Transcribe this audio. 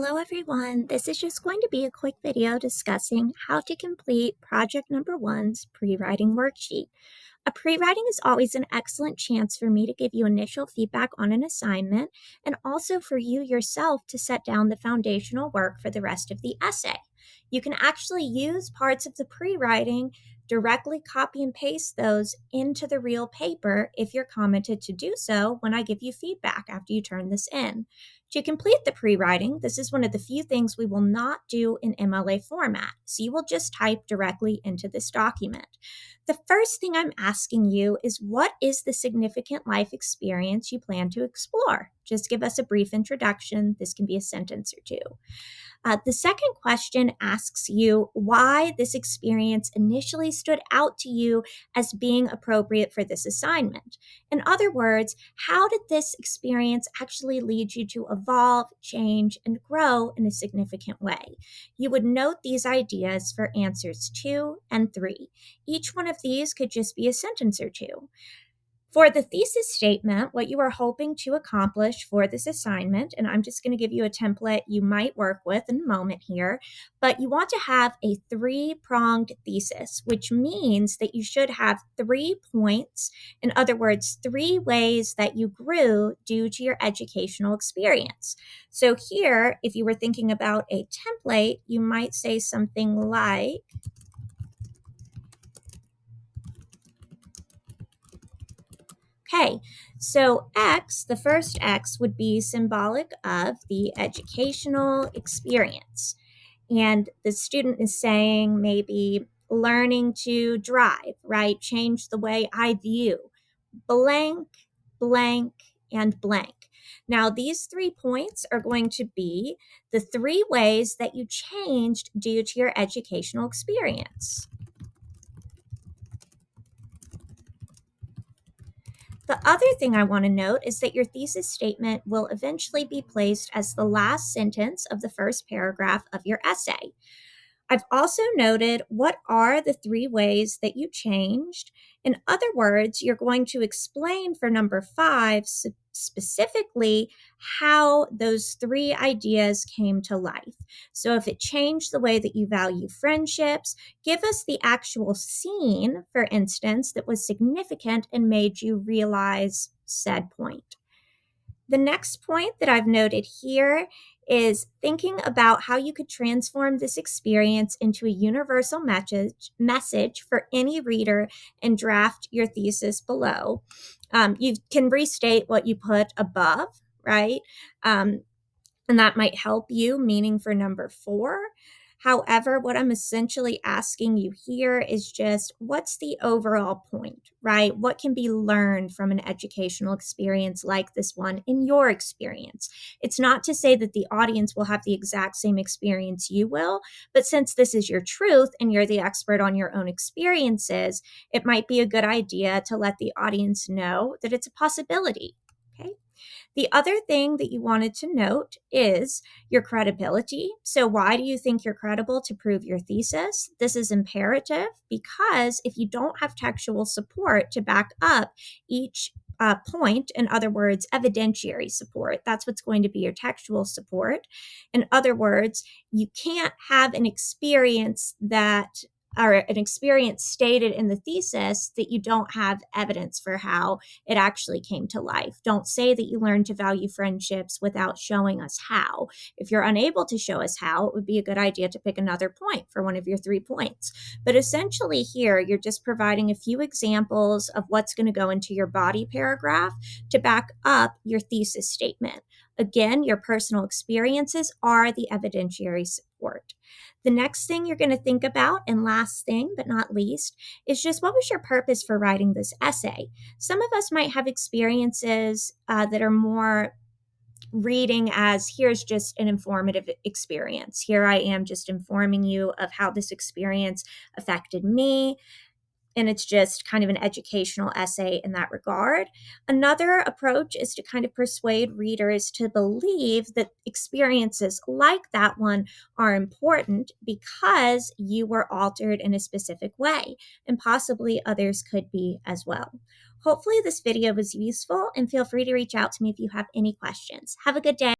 Hello everyone, this is just going to be a quick video discussing how to complete project number one's pre-writing worksheet. A pre-writing is always an excellent chance for me to give you initial feedback on an assignment and also for you yourself to set down the foundational work for the rest of the essay. You can actually use parts of the pre-writing, directly copy and paste those into the real paper if you're commented to do so when I give you feedback after you turn this in. To complete the pre-writing, this is one of the few things we will not do in MLA format, so you will just type directly into this document. The first thing I'm asking you is, what is the significant life experience you plan to explore? Just give us a brief introduction. This can be a sentence or two. The second question asks you why this experience initially stood out to you as being appropriate for this assignment. In other words, how did this experience actually lead you to evolve, change, and grow in a significant way? You would note these ideas for answers 2 and 3. Each one of these could just be a sentence or two. For the thesis statement, what you are hoping to accomplish for this assignment, and I'm just going to give you a template you might work with in a moment here, but you want to have a 3-pronged thesis, which means that you should have 3 points. In other words, 3 ways that you grew due to your educational experience. So here, if you were thinking about a template, you might say something like, okay, so X, the first X, would be symbolic of the educational experience. And the student is saying maybe learning to drive, right? Change the way I view blank, blank, and blank. Now, these 3 points are going to be the 3 ways that you changed due to your educational experience. The other thing I want to note is that your thesis statement will eventually be placed as the last sentence of the first paragraph of your essay. I've also noted what are the 3 ways that you changed. In other words, you're going to explain for number 5 specifically how those 3 ideas came to life. So if it changed the way that you value friendships, give us the actual scene, for instance, that was significant and made you realize said point. The next point that I've noted here is thinking about how you could transform this experience into a universal message for any reader and draft your thesis below. You can restate what you put above, right? And that might help you, meaning for number 4. However, what I'm essentially asking you here is just, what's the overall point, right? What can be learned from an educational experience like this one in your experience? It's not to say that the audience will have the exact same experience you will, but since this is your truth and you're the expert on your own experiences, it might be a good idea to let the audience know that it's a possibility, okay? The other thing that you wanted to note is your credibility. So why do you think you're credible to prove your thesis? This is imperative because if you don't have textual support to back up each point, in other words, evidentiary support, that's what's going to be your textual support. In other words, you can't have an experience that or an experience stated in the thesis that you don't have evidence for how it actually came to life. Don't say that you learned to value friendships without showing us how. If you're unable to show us how, it would be a good idea to pick another point for one of your 3 points. But essentially here, you're just providing a few examples of what's going to go into your body paragraph to back up your thesis statement. Again, your personal experiences are the evidentiary support. The next thing you're going to think about, and last thing but not least, is just what was your purpose for writing this essay? Some of us might have experiences that are more reading as, here's just an informative experience. Here I am just informing you of how this experience affected me. And it's just kind of an educational essay in that regard. Another approach is to kind of persuade readers to believe that experiences like that one are important because you were altered in a specific way, and possibly others could be as well. Hopefully this video was useful, and feel free to reach out to me if you have any questions. Have a good day.